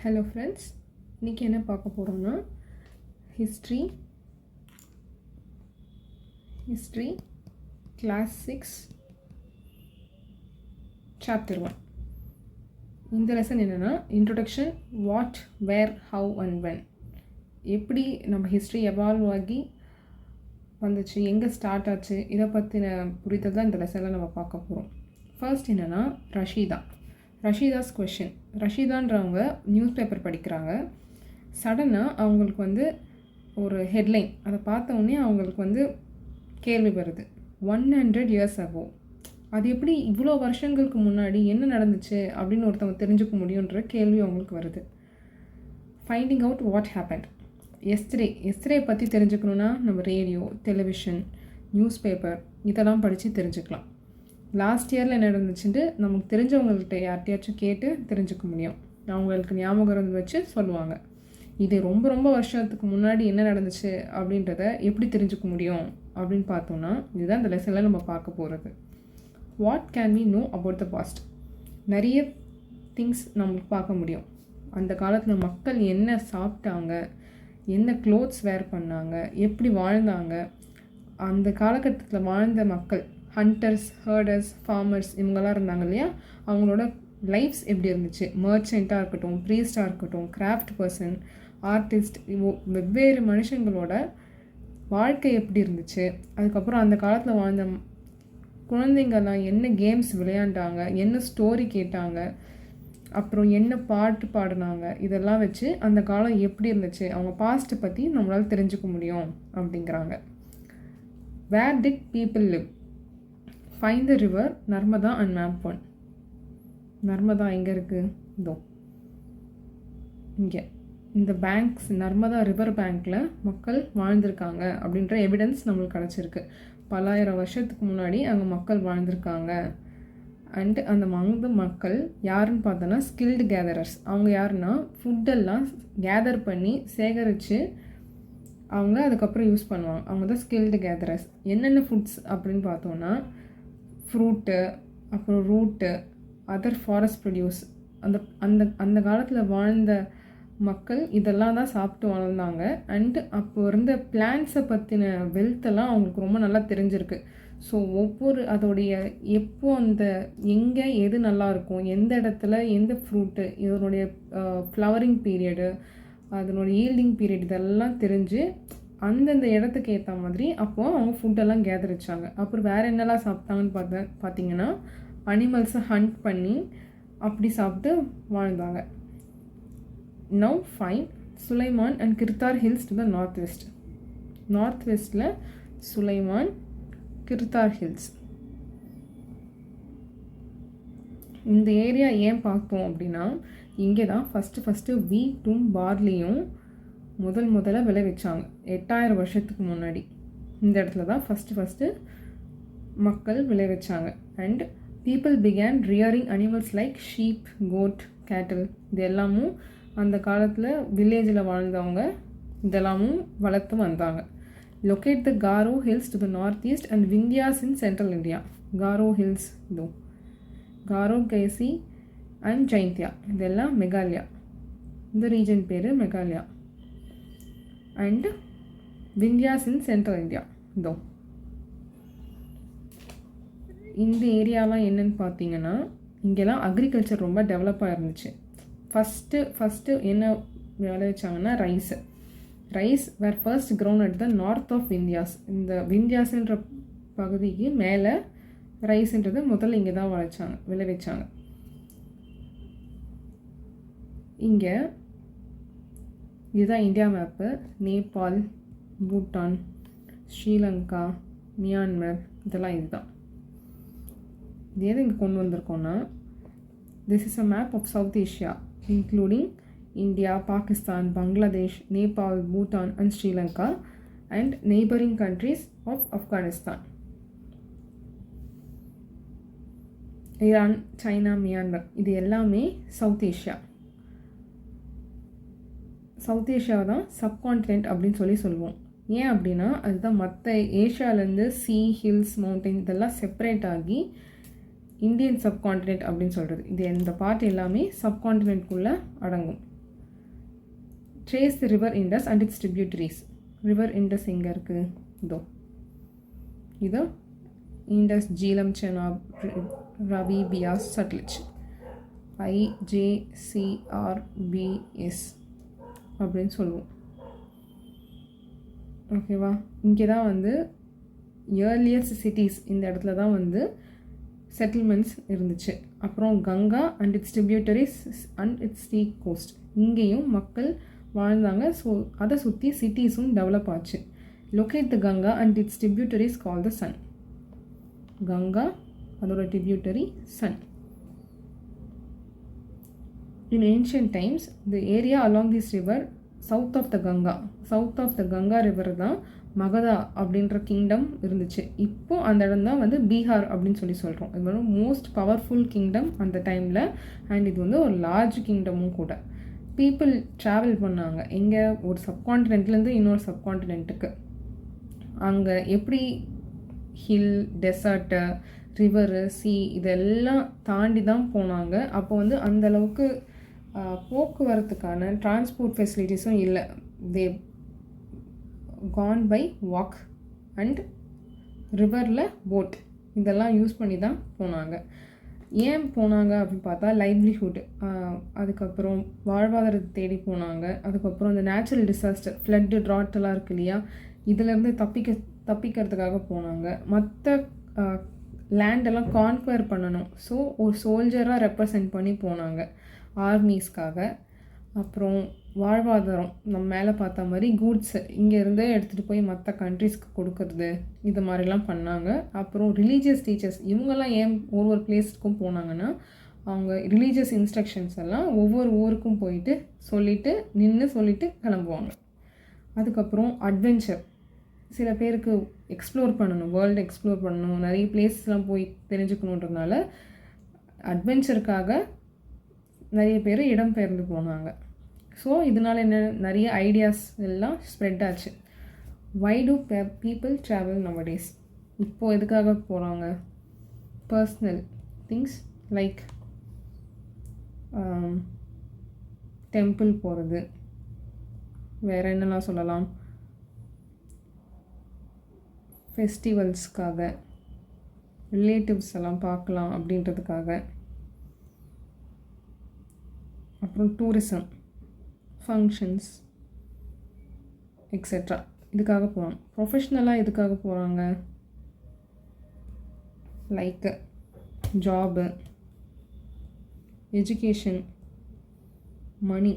Hello friends, இன்றைக்கி என்ன பார்க்க போகிறோம்னா ஹிஸ்ட்ரி கிளாஸ் 6 சாப்டர் 1. இந்த லெசன் என்னென்னா introduction, what, where, how and when. எப்படி நம்ம ஹிஸ்ட்ரி எவால்வ் ஆகி வந்துச்சு, எங்கே ஸ்டார்ட் ஆச்சு, இதை பற்றின புரிதல் தான் இந்த லெசனில் நம்ம பார்க்க போகிறோம். ஃபர்ஸ்ட் என்னென்னா ரஷீதாஸ் கொஷின். ரஷீதான்றவங்க நியூஸ் பேப்பர் படிக்கிறாங்க. சடனாக அவங்களுக்கு ஒரு ஹெட்லைன், அதை பார்த்தோன்னே அவங்களுக்கு கேள்வி வருது, 100 years ago. அது எப்படி இவ்வளோ வருஷங்களுக்கு முன்னாடி என்ன நடந்துச்சு அப்படின்னு ஒருத்தவங்க தெரிஞ்சுக்க முடியுன்ற கேள்வி அவங்களுக்கு வருது. Finding out what happened. Yesterday பற்றி தெரிஞ்சுக்கணுன்னா நம்ம ரேடியோ, டெலிவிஷன், நியூஸ் பேப்பர் இதெல்லாம் படித்து தெரிஞ்சுக்கலாம். லாஸ்ட் இயரில் என்ன நடந்துச்சுட்டு நமக்கு தெரிஞ்சவங்கள்ட்ட யார்கிட்டையாச்சும் கேட்டு தெரிஞ்சுக்க முடியும். அவங்களுக்கு ஞாபகம் வச்சு சொல்லுவாங்க. இது ரொம்ப ரொம்ப வருஷத்துக்கு முன்னாடி என்ன நடந்துச்சு அப்படின்றத எப்படி தெரிஞ்சுக்க முடியும் அப்படின்னு பார்த்தோன்னா இதுதான் இந்த லெசனில் நம்ம பார்க்க போகிறது. What can we know about the past. நிறைய திங்ஸ் நம்மளுக்கு பார்க்க முடியும். அந்த காலத்தில் மக்கள் என்ன சாப்பிட்டாங்க, என்ன க்ளோத்ஸ் வேர் பண்ணாங்க, எப்படி வாழ்ந்தாங்க, அந்த காலகட்டத்தில் வாழ்ந்த மக்கள், ஹண்டர்ஸ், ஹர்டர்ஸ், ஃபார்மர்ஸ் இவங்கெல்லாம் இருந்தாங்க இல்லையா, அவங்களோட லைஃப்ஸ் எப்படி இருந்துச்சு. மர்ச்செண்ட்டாக இருக்கட்டும், ப்ரீஸ்டாக இருக்கட்டும், கிராஃப்ட் பர்சன், ஆர்டிஸ்ட், வெவ்வேறு மனுஷங்களோட வாழ்க்கை எப்படி இருந்துச்சு. அதுக்கப்புறம் அந்த காலத்தில் வாழ்ந்த குழந்தைங்கள்லாம் என்ன கேம்ஸ் விளையாண்டாங்க, என்ன ஸ்டோரி கேட்டாங்க, அப்புறம் என்ன பாட்டு பாடினாங்க, இதெல்லாம் வச்சு அந்த காலம் எப்படி இருந்துச்சு, அவங்க பாஸ்ட்டை பற்றி நம்மளால் தெரிஞ்சுக்க முடியும் அப்படிங்கிறாங்க. Where did people live. Find the river Narmada and map one. Narmada எங்கே இருக்குது? இதோ இங்கே இந்த பேங்க்ஸ், நர்மதா ரிவர் பேங்க்கில் மக்கள் வாழ்ந்திருக்காங்க அப்படின்ற எவிடன்ஸ் நம்மளுக்கு கிடச்சிருக்கு. பல்லாயிரம் வருஷத்துக்கு முன்னாடி அங்கே மக்கள் வாழ்ந்திருக்காங்க. அண்ட் அந்த மக்கள் யாருன்னு பார்த்தோன்னா ஸ்கில்டு கேதரர்ஸ். அவங்க யாருன்னா ஃபுட்டெல்லாம் கேதர் பண்ணி சேகரித்து அவங்க அதுக்கப்புறம் யூஸ் பண்ணுவாங்க. அவங்க தான் ஸ்கில்டு கேதரர்ஸ். என்னென்ன ஃபுட்ஸ் அப்படின்னு பார்த்தோன்னா ஃப்ரூட்டு, அப்புறம் ரூட்டு, அதர் ஃபாரஸ்ட் ப்ரொடியூஸ். அந்த அந்த அந்த காலத்தில் வாழ்ந்த மக்கள் இதெல்லாம் தான் சாப்பிட்டு வாழ்ந்தாங்க. அண்டு அப்போ இருந்த பிளான்ஸை பற்றின வெல்த்தெல்லாம் அவங்களுக்கு ரொம்ப நல்லா தெரிஞ்சிருக்கு. ஸோ ஒவ்வொரு அதோடைய எப்போ அந்த எங்கே எது நல்லாயிருக்கும், எந்த இடத்துல எந்த ஃப்ரூட்டு, இதனுடைய ஃப்ளவரிங் பீரியடு, அதனுடைய ஈல்டிங் பீரியட் இதெல்லாம் தெரிஞ்சு அந்தந்த இடத்துக்கு ஏற்ற மாதிரி அப்போது அவங்க ஃபுட்டெல்லாம் கேதரிச்சாங்க. அப்புறம் வேறு என்னெல்லாம் சாப்பிட்டாங்கன்னு பார்த்தீங்கன்னா அனிமல்ஸை ஹண்ட் பண்ணி அப்படி சாப்பிட்டு வாழ்ந்தாங்க. Now fine Sulaiman and Kirthar hills to the north west. North வெஸ்ட்டில் சுலைமான், கிர்தார் ஹில்ஸ். இந்த ஏரியா ஏன் பார்த்தோம் அப்படின்னா இங்கே தான் ஃபஸ்ட்டு வீட்டும் பார்லியும் முதல்ல விளைவிச்சாங்க 8000 வருஷத்துக்கு முன்னாடி. இந்த இடத்துல தான் ஃபஸ்ட்டு மக்கள் விளைவிச்சாங்க. And people began rearing animals like sheep, goat, cattle. இது எல்லாமும் அந்த காலத்தில் வில்லேஜில் வாழ்ந்தவங்க இதெல்லாமும் வளர்த்து வந்தாங்க. Locate the Garo hills to the north east and Vindhyas in central India. Garo hills, இதோ காரோ, கைசி அண்ட் ஜெயந்தியா, இதெல்லாம் மெகாலயா. இந்த ரீஜன் பேர் Meghalaya. And Vindhyas in central India. இதோ இந்த ஏரியாலாம் என்னன்னு பார்த்தீங்கன்னா இங்கெல்லாம் அக்ரிகல்ச்சர் ரொம்ப டெவலப்பாக இருந்துச்சு. ஃபஸ்ட்டு என்ன விளைவிச்சாங்கன்னா rice were first grown at the north of Vindhyas. இந்த விந்தியாஸ்ன்ற பகுதிக்கு மேலே ரைஸ்ன்றது முதல்ல இங்கே தான் விளைவிச்சாங்க. இங்கே இதுதான் India map. Nepal, Bhutan, Sri Lanka, Myanmar இதெல்லாம் இதுதான். இது எது இங்கே கொண்டு வந்திருக்கோன்னா this is a map of South Asia including India, Pakistan, Bangladesh, Nepal, Bhutan and Sri Lanka and neighbouring countries of Afghanistan, Iran, China, Myanmar. இது எல்லாமே சவுத் ஏஷியா. சவுத் ஏஷியாவை தான் சப்கான்டினென்ட் அப்படின்னு சொல்லுவோம். ஏன் அப்படின்னா அதுதான் மற்ற ஏஷியாவிலேருந்து ஹில்ஸ், மவுண்டைன் இதெல்லாம் செப்பரேட் ஆகி இந்தியன் சப்கான்டினென்ட் அப்படின்னு சொல்கிறது. இது இந்த பார்ட் எல்லாமே சப்கான்டினென்ட்குள்ளே அடங்கும். Trace the river Indus and its tributaries. River Indus எங்கே இருக்குது? இதோ இண்டஸ், ஜீலம், செனாப், ரவி, பியாஸ், சட்லஜ். IJCRBS அப்படின்னு சொல்லுவோம். ஓகேவா? இங்கே தான் வந்து ஏர்லியஸ்ட் சிட்டிஸ், இந்த இடத்துல தான் வந்து செட்டில்மெண்ட்ஸ் இருந்துச்சு. அப்புறம் Ganga and its tributaries and its sea coast, இங்கேயும் மக்கள் வாழ்ந்தாங்க. ஸோ அதை சுற்றி சிட்டிஸும் டெவலப் ஆச்சு. Locate the Ganga and its tributaries call the Son. Ganga, அதோட tributary Son. In ancient times, the area along this river, south of the Ganga river தான் மகதா அப்படின்ற கிங்டம் இருந்துச்சு. இப்போ அந்த இடம் தான் வந்து பீகார் அப்படின்னு சொல்லி சொல்கிறோம். இது வந்து மோஸ்ட் பவர்ஃபுல் கிங்டம் அந்த டைமில். அண்ட் இது வந்து ஒரு லார்ஜ் கிங்டமும் கூட. பீப்புள் ட்ராவல் பண்ணாங்க எங்கே? ஒரு சப்கான்டினென்ட்லேருந்து இன்னொரு சப்கான்டினென்ட்டுக்கு. அங்கே எப்படி ஹில், டெசர்ட்டு, ரிவரு, சி இதெல்லாம் தாண்டி தான் போனாங்க. அப்போ வந்து அந்தளவுக்கு போக்குவரத்துக்கான டிரான்ஸ்போர்ட் ஃபெசிலிட்டிஸும் இல்லை. They gone by walk and ரிவரில் போட், இதெல்லாம் யூஸ் பண்ணி தான் போனாங்க. ஏன் போனாங்க அப்படின்னு பார்த்தா லைவ்லிஹுட், அதுக்கப்புறம் வாழ்வாதாரத்தை தேடி போனாங்க. அதுக்கப்புறம் இந்த நேச்சுரல் டிசாஸ்டர், ஃப்ளட்டு, ட்ராட்டெல்லாம் இருக்கு இல்லையா, இதிலேருந்து தப்பிக்கிறதுக்காக போனாங்க. மற்ற லேண்டெல்லாம் கான்குவர் பண்ணணும். ஸோ ஒரு சோல்ஜராக ரெப்ரசன்ட் பண்ணி போனாங்க ஆர்மிஸ்க்காக. அப்புறம் வாழ்வாதாரம், நம்ம மேலே பார்த்த மாதிரி கூட்ஸு இங்கேருந்தே எடுத்துகிட்டு போய் மற்ற கண்ட்ரீஸ்க்கு கொடுக்கறது, இது மாதிரிலாம் பண்ணாங்க. அப்புறம் ரிலீஜியஸ் டீச்சர்ஸ், இவங்கெல்லாம் ஏன் ஒவ்வொரு பிளேஸ்க்கும் போனாங்கன்னா அவங்க ரிலீஜியஸ் இன்ஸ்ட்ரக்ஷன்ஸ் எல்லாம் ஒவ்வொரு ஊருக்கும் போயிட்டு சொல்லிவிட்டு கிளம்புவாங்க. அதுக்கப்புறம் அட்வென்ச்சர், சில பேருக்கு எக்ஸ்ப்ளோர் பண்ணணும், வேர்ல்டு எக்ஸ்ப்ளோர் பண்ணணும், நிறைய பிளேஸ்லாம் போய் தெரிஞ்சுக்கணுன்றதுனால அட்வென்ச்சருக்காக நிறைய பேர் இடம்பெயர்ந்து போனாங்க. ஸோ இதனால் என்ன, நிறைய ஐடியாஸ் எல்லாம் ஸ்ப்ரெட் ஆச்சு. Why do people travel nowadays? இப்போது எதுக்காக போகிறாங்க? பர்சனல் திங்ஸ் லைக் டெம்பிள் போகிறது, வேறு என்னெல்லாம் சொல்லலாம், ஃபெஸ்டிவல்ஸ்க்காக, ரிலேட்டிவ்ஸ் எல்லாம் பார்க்கலாம் அப்படின்றதுக்காக, அப்புறம் டூரிசம், ஃபங்க்ஷன்ஸ் எக்ஸெட்ரா, இதுக்காக போகிறாங்க. ப்ரொஃபஷ்னலாக எதுக்காக போகிறாங்க? Like job, education, money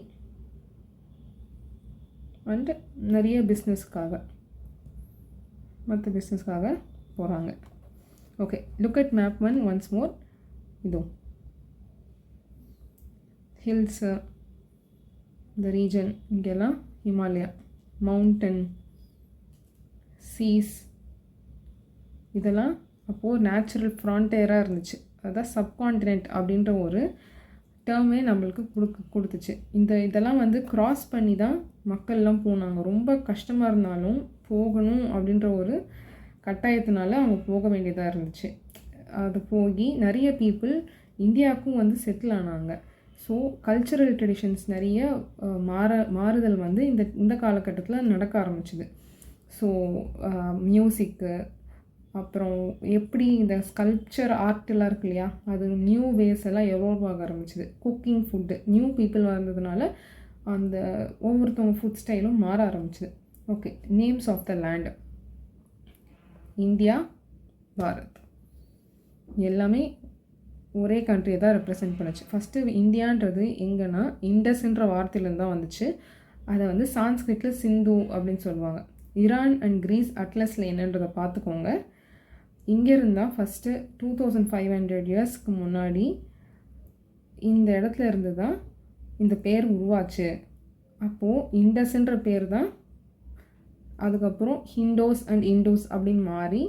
and நிறைய மற்ற பிஸ்னஸ்க்காக போகிறாங்க. Okay, look at map once more. இதோ ஹில்ஸு, இந்த ரீஜன், இங்கெல்லாம் ஹிமாலயா, மவுண்டன், சீஸ், இதெல்லாம் அப்போது நேச்சுரல் ஃப்ரான்டியராக இருந்துச்சு. அதான் சப்கான்டினென்ட் அப்படின்ற ஒரு டேர்மே நம்மளுக்கு கொடுத்துச்சு. இதெல்லாம் வந்து க்ராஸ் பண்ணி தான் மக்கள்லாம் போனாங்க. ரொம்ப கஷ்டமாக இருந்தாலும் போகணும் அப்படின்ற ஒரு கட்டாயத்தினால அவங்க போக வேண்டியதாக இருந்துச்சு. அது போய் நிறைய பீப்புள் இந்தியாவுக்கும் வந்து செட்டில் ஆனாங்க. ஸோ கல்ச்சுரல் ட்ரெடிஷன்ஸ் நிறைய மாறுதல் வந்து இந்த காலகட்டத்தில் நடக்க ஆரம்பிச்சுது. ஸோ மியூசிக்கு, அப்புறம் எப்படி இந்த ஸ்கல்ப்சர் ஆர்ட்டெல்லாம் இருக்கு இல்லையா, அது நியூ வேஸ் எல்லாம் எவால்வ் ஆக ஆரம்பிச்சுது. குக்கிங், ஃபுட்டு, நியூ பீப்புள் வந்ததுனால அந்த ஒவ்வொருத்தவங்க ஃபுட் ஸ்டைலும் மாற ஆரம்பிச்சுது. Okay, names of the land. India, Bharat, எல்லாமே ஒரே கண்ட்ரியை தான் ரெப்ரசன்ட் பண்ணுச்சு. ஃபஸ்ட்டு இந்தியான்றது எங்கன்னா இண்டஸ்ன்ற வார்த்தையிலேருந்து தான் வந்துச்சு. அதை வந்து சான்ஸ்கிரிட்டில் சிந்து அப்படின்னு சொல்லுவாங்க. ஈரான் அண்ட் கிரீஸ் அட்லஸில் என்னன்றதை பார்த்துக்கோங்க. இங்கேருந்து தான் ஃபஸ்ட்டு 2500 இயர்ஸ்க்கு முன்னாடி இந்த இடத்துல இருந்து தான் இந்த பேர் உருவாச்சு. அப்போது இண்டஸ்ன்ற பேர் தான் அதுக்கப்புறம் ஹிண்டோஸ் அண்ட் இண்டோஸ் அப்படின்னு மாறி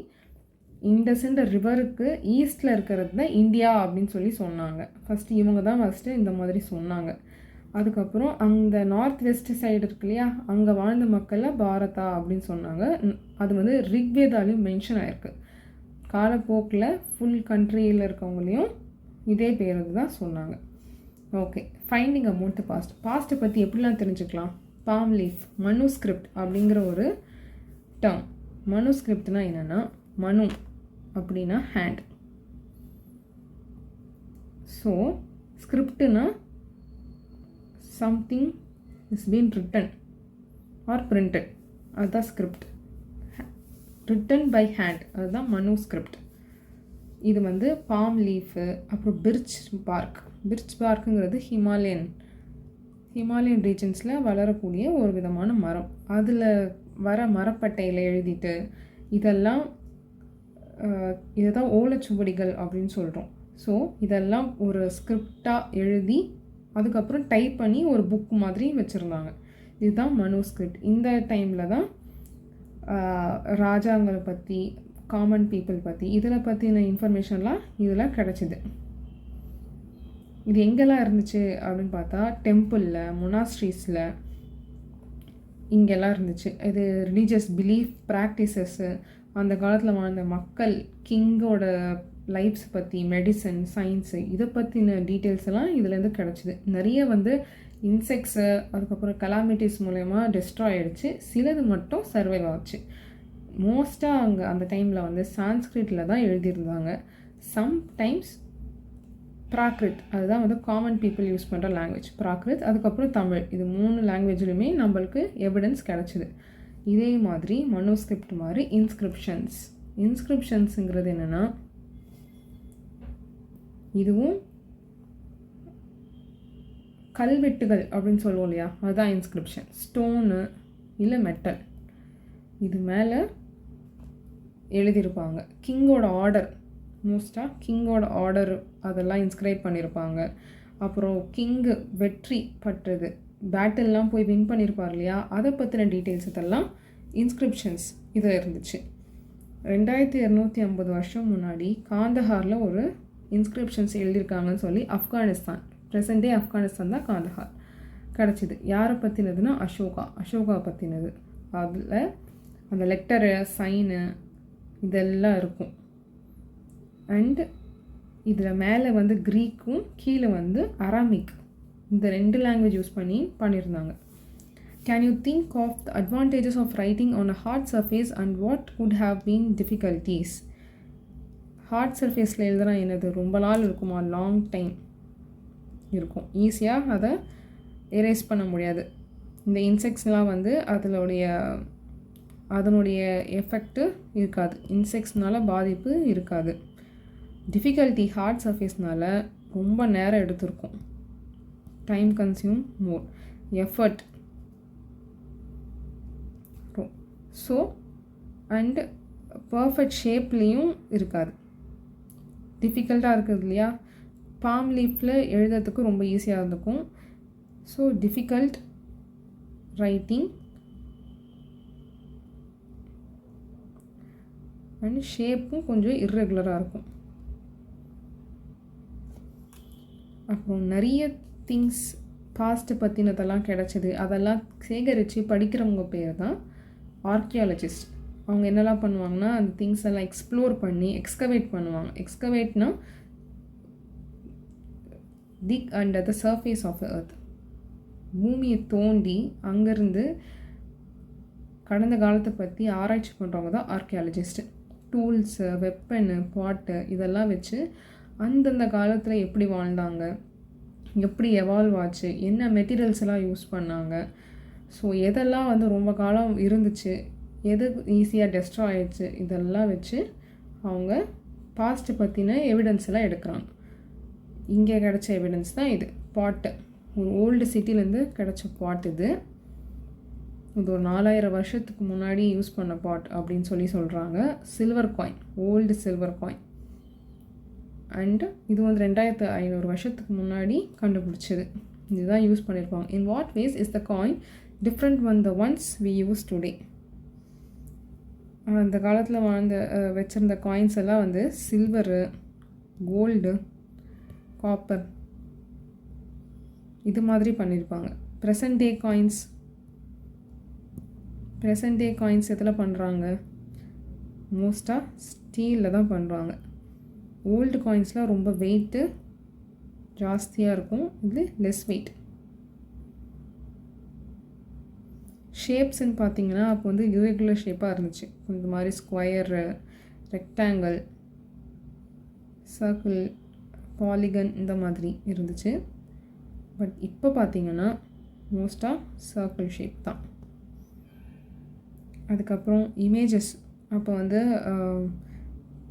இண்டஸ்ன்ற ரிவருக்கு ஈஸ்டில் இருக்கிறது தான் இந்தியா அப்படின்னு சொல்லி சொன்னாங்க. ஃபஸ்ட்டு இவங்க தான் இந்த மாதிரி சொன்னாங்க. அதுக்கப்புறம் அந்த நார்த் வெஸ்ட் சைடு இருக்கு இல்லையா, அங்கே வாழ்ந்த மக்களில் பாரதா அப்படின்னு சொன்னாங்க. அது வந்து ரிக்வேதாலையும் மென்ஷன் ஆகிருக்கு. காலப்போக்கில் ஃபுல் கண்ட்ரியில் இருக்கவங்களையும் இதே பேர் தான் சொன்னாங்க. ஓகே, ஃபைண்டிங் அபவுட் த பாஸ்ட்டை பற்றி எப்படிலாம் தெரிஞ்சுக்கலாம்? பாம் லீஃப், மனுஸ்கிரிப்ட் அப்படிங்கிற ஒரு டேர்ம். மனுஸ்கிரிப்ட்னா என்னென்னா, மனு அப்படின்னா ஹேண்ட். ஸோ ஸ்கிரிப்டுனா something is been written or printed, அதுதான் ஸ்கிரிப்ட். ரிட்டன் பை ஹேண்ட், அதுதான் மனுஸ்கிரிப்ட். இது வந்து பாம் லீஃபு, அப்புறம் பிர்ச் பார்க். பிர்ச் பார்க்குங்கிறது ஹிமாலயன் ரீஜன்ஸில் வளரக்கூடிய ஒரு விதமான மரம். அதில் வர மரப்பட்டையில் எழுதிட்டு இதெல்லாம் தான் ஓலைச்சுவடிகள் அப்படின்னு சொல்கிறோம். ஸோ இதெல்லாம் ஒரு ஸ்கிரிப்டாக எழுதி அதுக்கப்புறம் டைப் பண்ணி ஒரு புக் மாதிரி வச்சுருந்தாங்க. இதுதான் மனுஸ்கிரிப்ட். இந்த டைமில் தான் ராஜாங்களை பற்றி, காமன் பீப்புள் பற்றி, இதில் பற்றின இன்ஃபர்மேஷன்லாம் இதில் கிடச்சிது. இது எங்கெல்லாம் இருந்துச்சு அப்படின்னு பார்த்தா டெம்பிளில், மொனாஸ்ட்ரீஸில், இங்கெல்லாம் இருந்துச்சு. இது ரிலீஜியஸ் பிலீஃப் ப்ராக்டிசஸ்ஸு, அந்த காலத்தில் வாழ்ந்த மக்கள், கிங்கோட லைஃப்ஸ் பற்றி, மெடிசன், சயின்ஸு, இதை பற்றின டீட்டெயில்ஸ் எல்லாம் இதுலேருந்து கிடச்சிது. நிறைய வந்து இன்செக்ட்ஸு, அதுக்கப்புறம் கலாமிட்டிஸ் மூலயமா டெஸ்ட்ராய் ஆகிடுச்சு. சிலது மட்டும் சர்வைவ் ஆச்சு. மோஸ்ட்டாக அங்கே அந்த டைமில் வந்து சான்ஸ்கிரிட்டில் தான் எழுதியிருந்தாங்க. சம்டைம்ஸ் பிராக்ரித், அதுதான் வந்து காமன் பீப்புள் யூஸ் பண்ணுற லாங்குவேஜ். பிராக்ரித், அதுக்கப்புறம் தமிழ், இது 3 லாங்குவேஜ்லையுமே நம்மளுக்கு எவிடன்ஸ் கிடச்சிது. இதே மாதிரி மனுஸ்கிரிப்ட் மாதிரி இன்ஸ்கிரிப்ஷன்ஸுங்கிறது என்னென்னா, இதுவும் கல்வெட்டுகள் அப்படின்னு சொல்லுவோம் இல்லையா, அதுதான் இன்ஸ்கிரிப்ஷன். ஸ்டோனு இல்லை மெட்டல், இது மேலே எழுதியிருப்பாங்க. கிங்கோட ஆர்டர், மோஸ்ட்டாக கிங்கோட ஆர்டர் அதெல்லாம் இன்ஸ்கிரைப் பண்ணியிருப்பாங்க. அப்புறம் கிங்கு வெற்றி பட்டுறது, பேட்டில்லாம் போய் வின் பண்ணியிருப்பார் இல்லையா, அதை பற்றின டீட்டெயில்ஸ் இதெல்லாம் இன்ஸ்கிரிப்ஷன்ஸ் இதில் இருந்துச்சு. 2250 வருஷம் முன்னாடி காந்தஹாரில் ஒரு இன்ஸ்கிரிப்ஷன்ஸ் எழுதியிருக்காங்கன்னு சொல்லி ஆப்கானிஸ்தான், ப்ரெசன்ட் டே ஆப்கானிஸ்தான் தான் காந்தஹார், கிடச்சிது. யாரை பற்றினதுன்னா அசோகா பற்றினது. அதில் அந்த லெட்டரு, சைனு இதெல்லாம் இருக்கும். அண்டு இதில் மேலே வந்து க்ரீக்கும் கீழே வந்து அராமிக், இந்த 2 லாங்குவேஜ் யூஸ் பண்ணியிருந்தாங்க. Can you think of the advantages of writing on a hard surface and what would have been difficulties? Hard சர்ஃபேஸில் எழுதுனா என்னது, ரொம்ப நாள் இருக்குமா, லாங் டைம் இருக்கும், ஈஸியாக அதை எரேஸ் பண்ண முடியாது. இந்த இன்செக்ட்ஸ்லாம் வந்து அதனுடைய எஃபெக்ட்டு இருக்காது, இன்செக்ட்ஸ்னால பாதிப்பு இருக்காது. டிஃபிகல்ட்டி ஹார்ட் சர்ஃபேஸ்னால் ரொம்ப நேரம் எடுத்திருக்கும், time consume more, effort. So and perfect ஷேப்லேயும் இருக்காது, டிஃபிகல்ட்டாக இருக்குது இல்லையா. பாம் லீஃபில் எழுதுறதுக்கு ரொம்ப ஈஸியாக இருந்திருக்கும். ஸோ டிஃபிகல்ட் ரைட்டிங் அண்ட் ஷேப்பும் கொஞ்சம் இர்ரெகுலராக இருக்கும். அப்புறம் நிறைய திங்ஸ் பாஸ்ட்டு பற்றினதெல்லாம் கிடச்சிது. அதெல்லாம் சேகரித்து படிக்கிறவங்க பேர் தான் ஆர்கியாலஜிஸ்ட். அவங்க என்னெல்லாம் பண்ணுவாங்கன்னா, அந்த திங்ஸ் எல்லாம் எக்ஸ்ப்ளோர் பண்ணி எக்ஸ்கவேட் பண்ணுவாங்க. எக்ஸ்கவேட்னா dig under the surface of the earth, பூமியை தோண்டி அங்கேருந்து கடந்த காலத்தை பற்றி ஆராய்ச்சி பண்ணுறவங்க தான் ஆர்கியாலஜிஸ்ட்டு. டூல்ஸு, வெப்பனு, பாட்டு இதெல்லாம் வச்சு அந்தந்த காலத்தில் எப்படி வாழ்ந்தாங்க, எப்படி எவால்வ் ஆச்சு, என்ன மெட்டீரியல்ஸ் எல்லாம் யூஸ் பண்ணாங்க, ஸோ எதெல்லாம் வந்து ரொம்ப காலம் இருந்துச்சு, எது ஈஸியாக டெஸ்ட்ராய் ஆயிடுச்சு, இதெல்லாம் வச்சு அவங்க பாஸ்ட்டு பற்றின எவிடன்ஸ் எல்லாம் எடுக்கிறாங்க. இங்கே கிடச்ச எவிடன்ஸ் தான் இது. பாட்டு, ஒரு ஓல்டு சிட்டிலேருந்து கிடச்ச பாட் இது ஒரு 4000 வருஷத்துக்கு முன்னாடி யூஸ் பண்ண பாட் அப்படின்னு சொல்கிறாங்க. Silver coin, old silver coin. And இது வந்து 2500 வருஷத்துக்கு முன்னாடி கண்டுபிடிச்சது. இதுதான் யூஸ் பண்ணியிருப்பாங்க. In what ways is the coin different on the ones we use today? அந்த காலத்தில் வச்சுருந்த காயின்ஸ் எல்லாம் வந்து சில்வரு, கோல்டு, காப்பர் இது மாதிரி பண்ணியிருப்பாங்க. ப்ரெசன்ட் டே காயின்ஸ் எதில் பண்ணுறாங்க? மோஸ்ட்டாக ஸ்டீலில் தான் பண்ணுறாங்க. ஓல்டு காயின்ஸ்லாம் ரொம்ப வெயிட்டு ஜாஸ்தியாக இருக்கும், இது லெஸ் வெயிட். ஷேப்ஸ்ன்னு பார்த்தீங்கன்னா அப்போ வந்து இர்ரெகுலர் ஷேப்பாக இருந்துச்சு. இந்த மாதிரி ஸ்கொயரு, ரெக்டாங்கிள், சர்க்கிள், பாலிகன் இந்த மாதிரி இருந்துச்சு. பட் இப்போ பார்த்தீங்கன்னா மோஸ்ட்டாக சர்க்கிள் ஷேப் தான். அதுக்கப்புறம் இமேஜஸ் அப்போ வந்து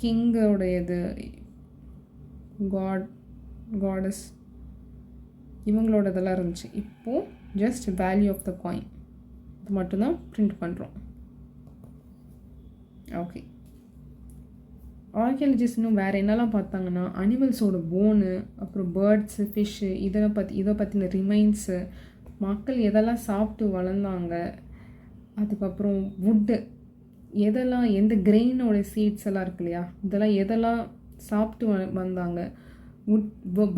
கிங்கோடையது, காடஸ் இவங்களோடதெல்லாம் இருந்துச்சு. இப்போது just value of the coin இது மட்டும்தான் பிரிண்ட் பண்ணுறோம். ஓகே, ஆர்கியாலஜிஸ்ட் இன்னும் வேறு என்னெல்லாம் பார்த்தாங்கன்னா அனிமல்ஸோட போனு, அப்புறம் பேர்ட்ஸு, ஃபிஷ்ஷு இதை பற்றின ரிமைன்ஸு, மக்கள் எதெல்லாம் சாப்பிட்டு வளர்ந்தாங்க, அதுக்கப்புறம் வுட்டு எதெல்லாம் எந்த கிரெயினோட சீட்ஸ் எல்லாம் இருக்கு இல்லையா, இதெல்லாம் எதெல்லாம் சாப்பிட்டு வந்தாங்க,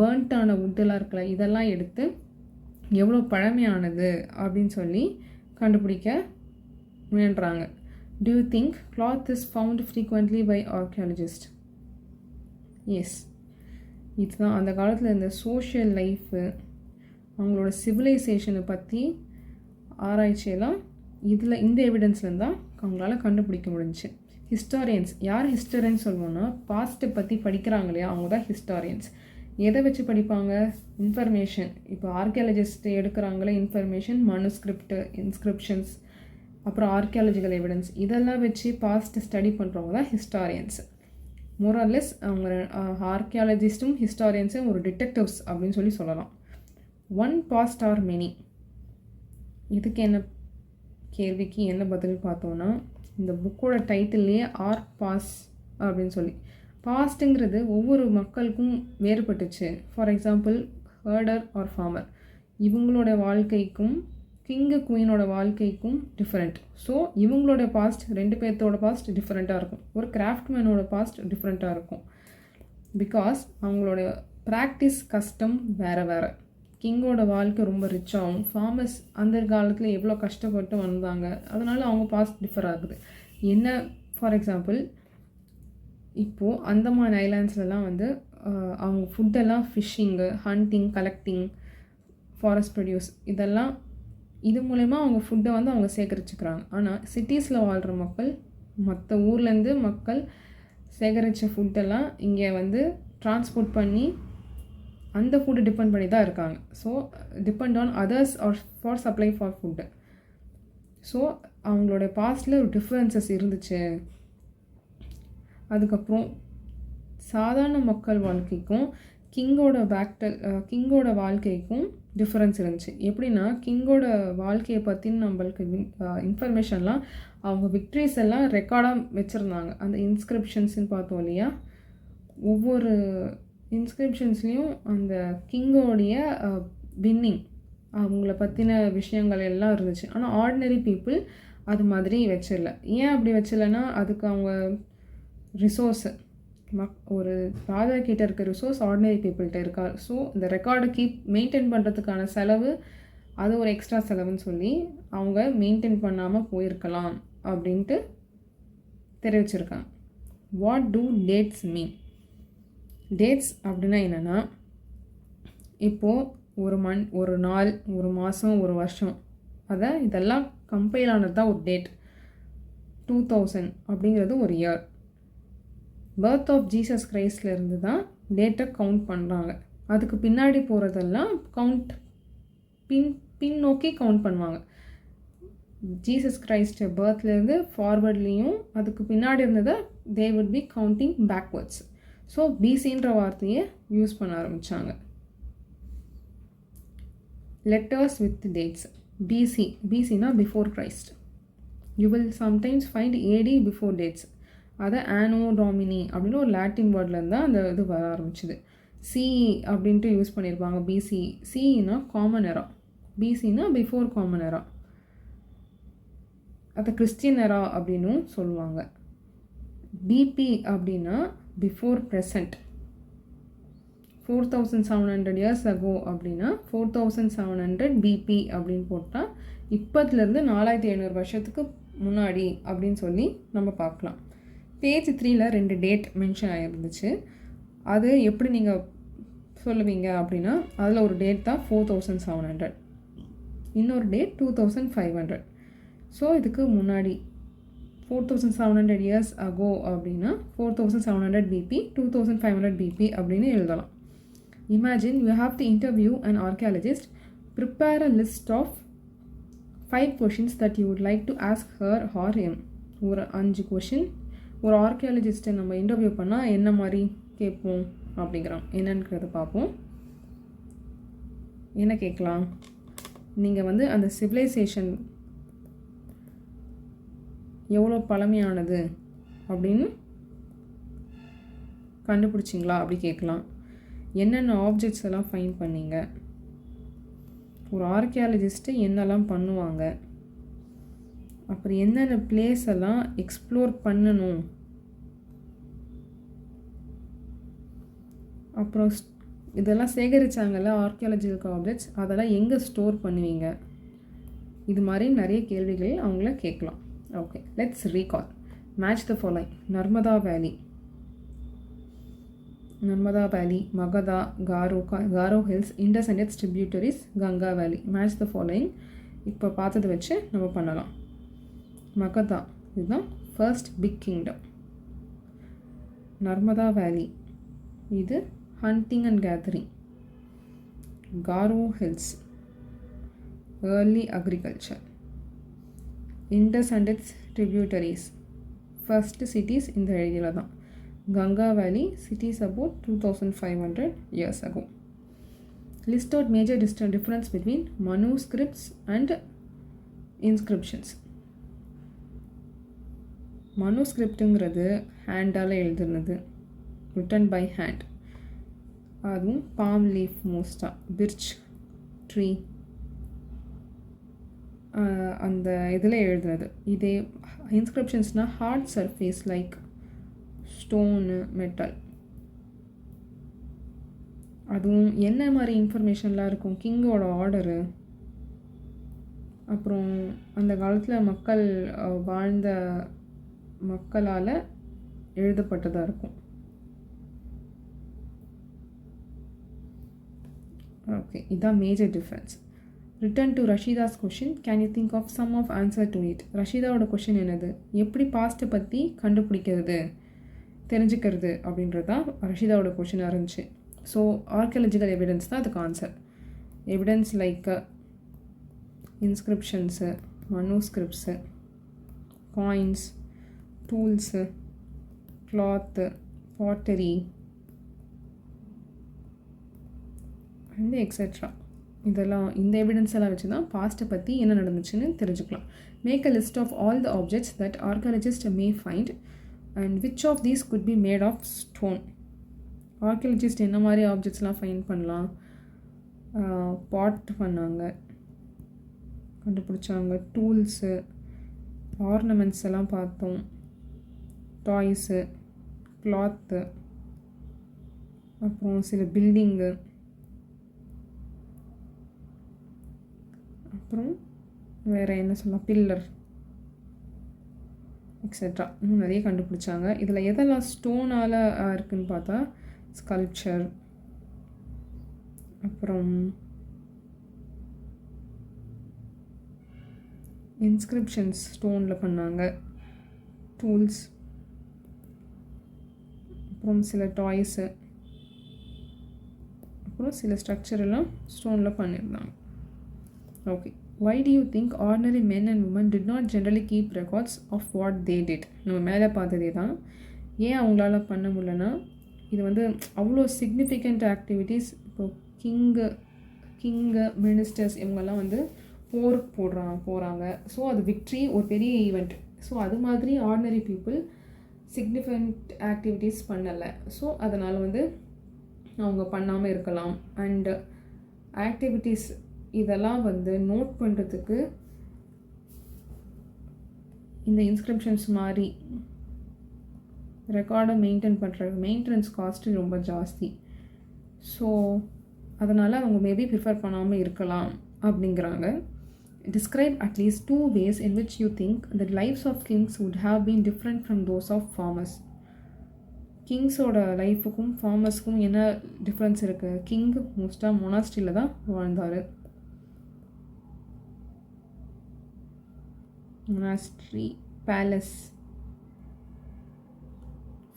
பேர்ன்ட்டான வுட்டெல்லாம் இருக்குல்ல, இதெல்லாம் எடுத்து எவ்வளோ பழமையானது அப்படின்னு சொல்லி கண்டுபிடிக்க முயன்றாங்க. Do you think cloth is found frequently by archaeologists? Yes. இதுதான் அந்த காலத்தில் இந்த சோஷியல் லைஃபு, அவங்களோட சிவிலைசேஷனை பற்றி ஆராய்ச்சியெல்லாம் இந்த எவிடன்ஸ்லேருந்து தான் அவங்களால கண்டுபிடிக்க முடிஞ்சிச்சு. ஹிஸ்டாரியன்ஸ் யார் ஹிஸ்டாரியன்ஸ் சொல்லுவோன்னா பாஸ்ட்டை பற்றி படிக்கிறாங்க இல்லையா, அவங்க தான் ஹிஸ்டாரியன்ஸ். எதை வச்சு படிப்பாங்க? இன்ஃபர்மேஷன். இப்போ ஆர்கியாலஜிஸ்ட் எடுக்கிறாங்களே இன்ஃபர்மேஷன், மனுஸ்கிரிப்ட், இன்ஸ்கிரிப்ஷன்ஸ், அப்புறம் ஆர்கியாலஜிக்கல் எவிடன்ஸ், இதெல்லாம் வச்சு பாஸ்ட் ஸ்டடி பண்ணுறவங்க தான் ஹிஸ்டாரியன்ஸ். மோரல்லெஸ் அவங்க ஆர்கியாலஜிஸ்ட்டும் ஹிஸ்டாரியன்ஸும் ஒரு டிடெக்டிவ்ஸ் அப்படின்னு சொல்லலாம். ஒன் பாஸ்ட் ஆர் மெனி, இதுக்கு என்ன கேள்விக்கு என்ன பதில் பார்த்தோன்னா இந்த புக்கோட டைட்டில்லையே ஆர் பாஸ் அப்படின்னு சொல்லி, பாஸ்ட்டுங்கிறது ஒவ்வொரு மக்களுக்கும் வேறுபட்டுச்சு. For example harder R farmer, இவங்களோட வாழ்க்கைக்கும் கிங்கு குயினோட வாழ்க்கைக்கும் டிஃப்ரெண்ட். ஸோ இவங்களோட பாஸ்ட், ரெண்டு பேர்த்தோட பாஸ்ட் டிஃப்ரெண்ட்டாக இருக்கும். ஒரு கிராஃப்ட்மேனோட பாஸ்ட் டிஃப்ரெண்ட்டாக இருக்கும். பிகாஸ் அவங்களோட ப்ராக்டிஸ் கஸ்டம் வேறு வேறு. கிங்கோட வாழ்க்கை ரொம்ப ரிச்சாகவும், ஃபார்மர்ஸ் அந்த காலத்தில் எவ்வளோ கஷ்டப்பட்டு வந்தாங்க, அதனால் அவங்க பாஸ்ட் டிஃபர் ஆகுது. என்ன ஃபார் எக்ஸாம்பிள் இப்போது அந்தமான் ஐலாண்ட்ஸ்லாம் வந்து அவங்க ஃபுட்டெல்லாம் fishing, hunting, collecting, forest produce, இதெல்லாம் இது மூலமா அவங்க ஃபுட்டை வந்து அவங்க சேகரிச்சுக்கிறாங்க. ஆனால் சிட்டிஸில் வாழ்கிற மக்கள், மற்ற ஊர்லேருந்து மக்கள் சேகரித்த ஃபுட்டெல்லாம் இங்கே வந்து ட்ரான்ஸ்போர்ட் பண்ணி அந்த ஃபுட்டு டிபெண்ட் பண்ணி தான் இருக்காங்க. So depend on others are for supply for food. So அவங்களோட பாஸ்டில் ஒரு டிஃப்ரென்சஸ் இருந்துச்சு. அதுக்கப்புறம் சாதாரண மக்கள் வாழ்க்கைக்கும் கிங்கோட வாழ்க்கைக்கும் டிஃப்ரென்ஸ் இருந்துச்சு. எப்படின்னா கிங்கோட வாழ்க்கையை பற்றின நம்மளுக்கு இன்ஃபர்மேஷன்லாம் அவங்க விக்ட்ரிஸ் எல்லாம் ரெக்கார்டாக வச்சுருந்தாங்க. அந்த இன்ஸ்கிரிப்ஷன்ஸ்ன்னு பார்த்தோம் இல்லையா, ஒவ்வொரு இன்ஸ்கிரிப்ஷன்ஸ்லேயும் அந்த கிங்கோடைய வின்னிங், அவங்கள பற்றின விஷயங்கள் எல்லாம் இருந்துச்சு. ஆனால் ஆர்டினரி பீப்புள் அது மாதிரி வச்சிடல. ஏன் அப்படி வச்சிடலன்னா அதுக்கு அவங்க ரிசோர்ஸு, ஒரு ராஜா கிட்ட இருக்க ரிசோர்ஸ் ஆர்டினரி பீப்புள்கிட்ட இருக்கா. ஸோ இந்த ரெக்கார்டை மெயின்டைன் பண்ணுறதுக்கான செலவு அது ஒரு எக்ஸ்ட்ரா செலவுன்னு சொல்லி அவங்க மெயின்டைன் பண்ணாமல் போயிருக்கலாம் அப்படின்ட்டு தெரிவிச்சிருக்காங்க. What do dates mean? Dates அப்படின்னா என்னென்னா, இப்போது ஒரு நாள், ஒரு மாதம், ஒரு வருஷம், இதெல்லாம் கம்பைல் ஆனது தான் ஒரு டேட். 2000 அப்படிங்கிறது ஒரு இயர். பர்த் ஆஃப் ஜீசஸ் கிரைஸ்ட்லேருந்து தான் டேட்டை கவுண்ட் பண்ணுறாங்க. அதுக்கு பின்னாடி போகிறதெல்லாம் பின்னோக்கி கவுண்ட் பண்ணுவாங்க. ஜீசஸ் கிரைஸ்ட் பர்த்லேருந்து ஃபார்வர்ட்லேயும் அதுக்கு பின்னாடி இருந்ததை they would be counting backwards. So பிசின்ற வார்த்தையை யூஸ் பண்ண ஆரம்பித்தாங்க. Letters with dates. பிசினா before Christ. You will sometimes find AD before dates. அதை ஆனோ டாமினி அப்படின்னு ஒரு லாட்டின் வேர்ட்லேருந்து தான் அந்த இது வர ஆரம்பிச்சுது. சிஇ அப்படின்ட்டு யூஸ் பண்ணியிருப்பாங்க. பிசி, சிஇனா காமன் எரா, பிசினா பிஃபோர் காமன் எரா. அதை கிறிஸ்டியன் எரா அப்படின்னும் சொல்லுவாங்க. பிபி அப்படின்னா பிஃபோர் ப்ரெசண்ட். 4700 years ago அப்படின்னா 4700 பிபி அப்படின்னு போட்டால் இப்போத்துலேருந்து 4500 வருஷத்துக்கு முன்னாடி அப்படின்னு சொல்லி நம்ம பார்க்கலாம். பேஜ் 3ல் 2 டேட் மென்ஷன் ஆகிருந்துச்சு. அது எப்படி நீங்கள் சொல்லுவீங்க அப்படின்னா, அதில் ஒரு டேட் தான் 4700, இன்னொரு டேட் 2500. ஸோ இதுக்கு முன்னாடி 4700 years ago அப்படின்னா 4700 BP 2500 BP அப்படின்னு எழுதலாம். Imagine you have to interview an archaeologist. Prepare a list of 5 questions that you would like to ask her or him. ஒரு 5 கொஷின் ஒரு ஆர்கியாலஜிஸ்ட்டை நம்ம இன்டர்வியூ பண்ணால் என்ன மாதிரி கேட்போம் அப்படிங்கிறோம். என்னன்றதை பார்ப்போம். என்ன கேட்கலாம்? நீங்கள் வந்து அந்த சிவிலைசேஷன் எவ்வளோ பழமையானது அப்படின்னு கண்டுபிடிச்சிங்களா அப்படி கேட்கலாம். என்னென்ன ஆப்ஜெக்ட்ஸ் எல்லாம் ஃபைண்ட் பண்ணீங்க, ஒரு ஆர்கியாலஜிஸ்ட்டு என்னெல்லாம் பண்ணுவாங்க, அப்புறம் என்னென்ன பிளேஸ் எல்லாம் எக்ஸ்ப்ளோர் பண்ணணும், அப்புறம் இதெல்லாம் சேகரித்தாங்கல்ல ஆர்கியாலஜிக்கல் ஆப்ஜெக்ட்ஸ் அதெல்லாம் எங்கே ஸ்டோர் பண்ணுவீங்க, இது மாதிரி நிறைய கேள்விகள் அவங்கள கேட்கலாம். Okay, let's recall. Match the following. Narmada valley, Magadha, Garo hills, Indus and its tributaries, Ganga valley. Match the following. இப்போ பார்த்ததை வச்சு நம்ம பண்ணலாம். மகதா இதுதான் first big kingdom. Narmada valley இது hunting and gathering. Garo hills early agriculture. Indus and its tributaries first cities இந்த ஏரியாவில் தான். Ganga Valley, cities about 2500 years ago. List out major difference between manuscripts and inscriptions. manuscriptங்கிறது ஹேண்டால் எழுதுனது, written by hand. அதுவும் palm leaf மோஸ்ட்டாக, birch tree அந்த இதில் எழுதுனது. இதே இன்ஸ்கிரிப்ஷன்ஸ்னால் hard surface like stone, metal. அதுவும் என்ன மாதிரி இன்ஃபர்மேஷன்லாம் இருக்கும், கிங்கோட ஆர்டரு, அப்புறம் அந்த காலத்தில் மக்கள் வாழ்ந்த மக்களால் எழுதப்பட்டதாக இருக்கும். ஓகே, இதுதான் major difference. Return to Rashida's question. Can you think of some of answer to it? ரஷீதாவோட கொஷின் என்னது? எப்படி பாஸ்ட்டை பற்றி கண்டுபிடிக்கிறது, தெரிஞ்சுக்கிறது அப்படின்றது தான் ரஷீதாவோட கொஷினாக இருந்துச்சு. ஸோ ஆர்கியாலஜிக்கல் எவிடன்ஸ் தான் அதுக்கு answer. Evidence like inscriptions, manuscripts, coins, tools, cloth, pottery and etcetera. இதெல்லாம் இந்த எவிடன்ஸ் எல்லாம் வச்சு தான் பாஸ்ட்டை பற்றி என்ன நடந்துச்சுன்னு தெரிஞ்சுக்கலாம். Make a list of all the objects that archaeologist may find and which of these could be made of stone. Archaeologist என்ன மாதிரி ஆப்ஜெக்ட்ஸ்லாம் ஃபைண்ட் பண்ணலாம்? பாட் பண்ணாங்க, கண்டுபிடிச்சாங்க. டூல்ஸு, ஆர்னமெண்ட்ஸ் எல்லாம் பார்த்தோம், டாய்ஸு, கிளாத்து, அப்புறம் சில பில்டிங்கு, அப்புறம் வேறு என்ன சொல்லலாம், பில்லர் எக்ஸெட்ரா. இன்னும் நிறைய கண்டுபிடிச்சாங்க. இதில் எதெல்லாம் ஸ்டோனால் இருக்குதுன்னு பார்த்தா ஸ்கல்ப்சர், அப்புறம் இன்ஸ்கிரிப்ஷன்ஸ் ஸ்டோனில் பண்ணாங்க, டூல்ஸ், அப்புறம் சில டாய்ஸு, அப்புறம் சில ஸ்ட்ரக்சர் எல்லாம் ஸ்டோனில் பண்ணியிருந்தாங்க. Okay, why do you think ordinary men and women did not generally keep records of what they did? நம்ம மேலே பார்த்ததே தான். ஏன் அவங்களால பண்ண முடியலன்னா, இது வந்து அவ்வளோ சிக்னிஃபிகண்ட் ஆக்டிவிட்டீஸ். இப்போது கிங்கு மினிஸ்டர்ஸ் இவங்கெல்லாம் வந்து போருக்கு போகிறாங்க. ஸோ அது விக்ட்ரி, ஒரு பெரிய ஈவெண்ட். ஸோ அது மாதிரி ஆர்டினரி பீப்புள் சிக்னிஃபிகண்ட் ஆக்டிவிட்டீஸ் பண்ணலை. ஸோ அதனால் வந்து அவங்க பண்ணாமல் இருக்கலாம். அண்டு ஆக்டிவிட்டீஸ் இதெல்லாம் வந்து நோட் பண்ணுறதுக்கு இந்த இன்ஸ்கிரிப்ஷன்ஸ் மாதிரி ரெக்கார்டை மெயின்டைன் பண்ணுற மெயின்டெனன்ஸ் காஸ்ட்டு ரொம்ப ஜாஸ்தி. ஸோ அதனால் அவங்க மேபி ப்ரிஃபர் பண்ணாமல் இருக்கலாம் அப்படிங்கிறாங்க. Describe at least 2 ways in which you think the lives of kings would have been different from those of farmers. கிங்ஸோட லைஃபுக்கும் ஃபார்மர்ஸ்க்கும் என்ன டிஃப்ரென்ஸ் இருக்குது? கிங் மோஸ்ட்டாக மொனாஸ்ட்ரியில் தான் வாழ்ந்தார். monastery, palace.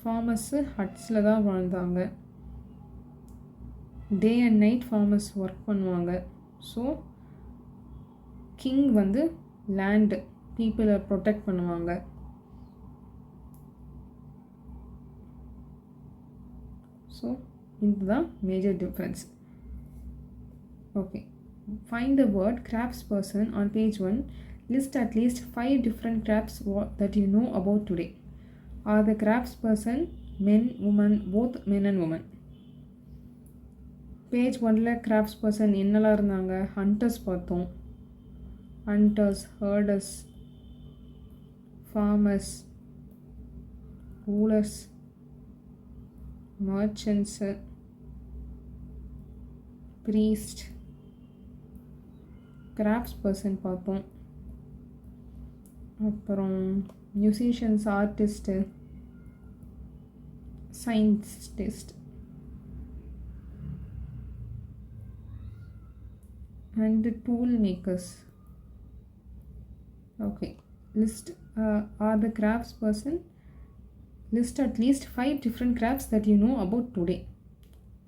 ஃபார்மர்ஸு ஹட்ஸில் தான் வாழ்ந்தாங்க. Day and night farmers work பண்ணுவாங்க. ஸோ கிங் வந்து land பீப்புளை ப்ரொடெக்ட் பண்ணுவாங்க. ஸோ இதுதான் major difference. Okay, find the word craftsperson on page 1. List at least 5 different crafts that you know about today. Are the craftsperson men, women, both men and women? Page 1ல craftsperson என்னெல்லாம் இருந்தாங்க? hunters பார்த்தோம். hunters, herders, farmers, rulers, merchants, priest, crafts person பார்ப்போம். அப்புறம் musicians, artist, scientist and tool makers. Okay, list are the crafts person. List at least 5 different crafts that you know about today.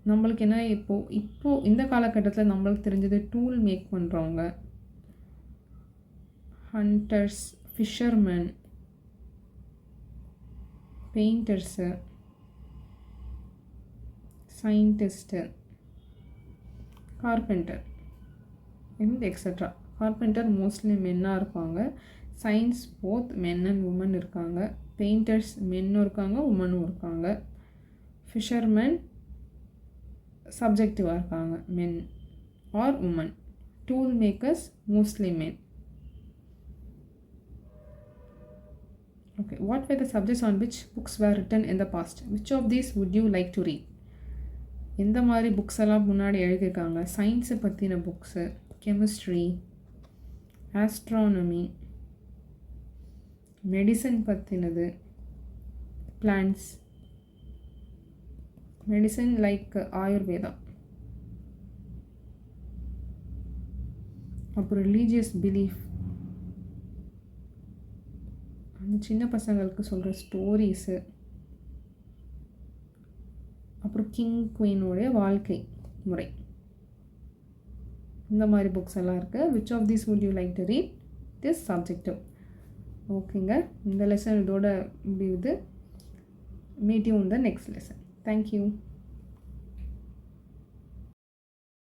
நம்மளுக்கு என்ன இப்போது இந்த காலகட்டத்தில் நம்மளுக்கு தெரிஞ்சது டூல் மேக் பண்ணுறவங்க, hunters, fisherman, painters, scientist, carpenter and etcetera. Carpenter mostly மென்னாக இருப்பாங்க. Science both men and women இருக்காங்க. பெயிண்டர்ஸ் மென்னும் இருக்காங்க, உமனும் இருக்காங்க. ஃபிஷர்மேன் சப்ஜெக்டிவாக இருக்காங்க, men or women. Tool makers mostly men. Okay, what were the subjects on which books were written in the past? Which of these would you like to read? எந்த மாதிரி books எல்லாம் முன்னாடி எழுதியிருக்காங்க? சயின்ஸை பற்றின புக்ஸு, கெமிஸ்ட்ரி, ஆஸ்ட்ரானமி, மெடிசன் பற்றினது, plants, medicine like Ayurveda, அப்புறம் religious belief, அந்த சின்ன பசங்களுக்கு சொல்கிற ஸ்டோரிஸு, அப்புறம் கிங் குயினுடைய வாழ்க்கை முறை, இந்த மாதிரி புக்ஸ் எல்லாம் இருக்குது. Which of these would you like to read? This subjective. ஓகேங்க, இந்த லெசன் இதோட முடியுது. Meet you in the next lesson. Thank you.